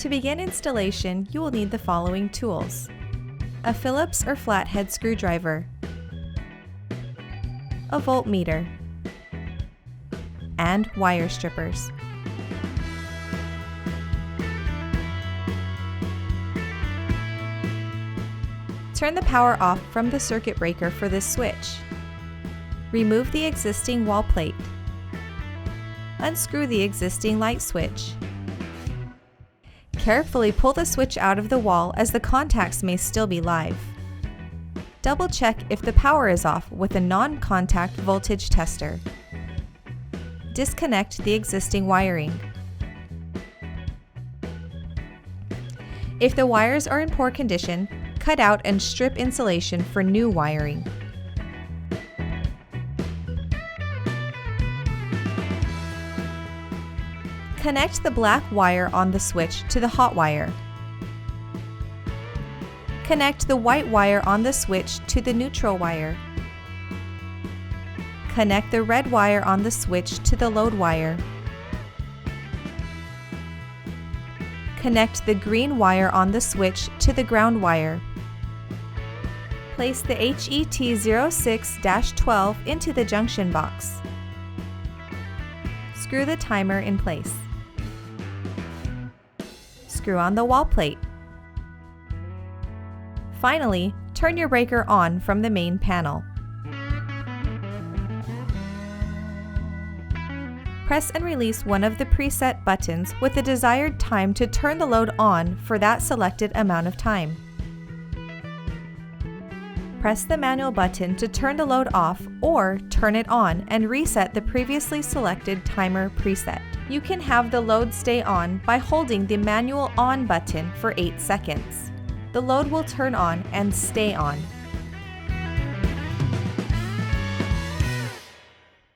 To begin installation, you will need the following tools: a Phillips or flathead screwdriver, a voltmeter, and wire strippers. Turn the power off from the circuit breaker for this switch. Remove the existing wall plate. Unscrew the existing light switch. Carefully pull the switch out of the wall as the contacts may still be live. Double check if the power is off with a non-contact voltage tester. Disconnect the existing wiring. If the wires are in poor condition, cut out and strip insulation for new wiring. Connect the black wire on the switch to the hot wire. Connect the white wire on the switch to the neutral wire. Connect the red wire on the switch to the load wire. Connect the green wire on the switch to the ground wire. Place the HET06-12 into the junction box. Screw the timer in place. Screw on the wall plate. Finally, turn your breaker on from the main panel. Press and release one of the preset buttons with the desired time to turn the load on for that selected amount of time. Press the manual button to turn the load off or turn it on and reset the previously selected timer preset. You can have the load stay on by holding the manual on button for 8 seconds. The load will turn on and stay on.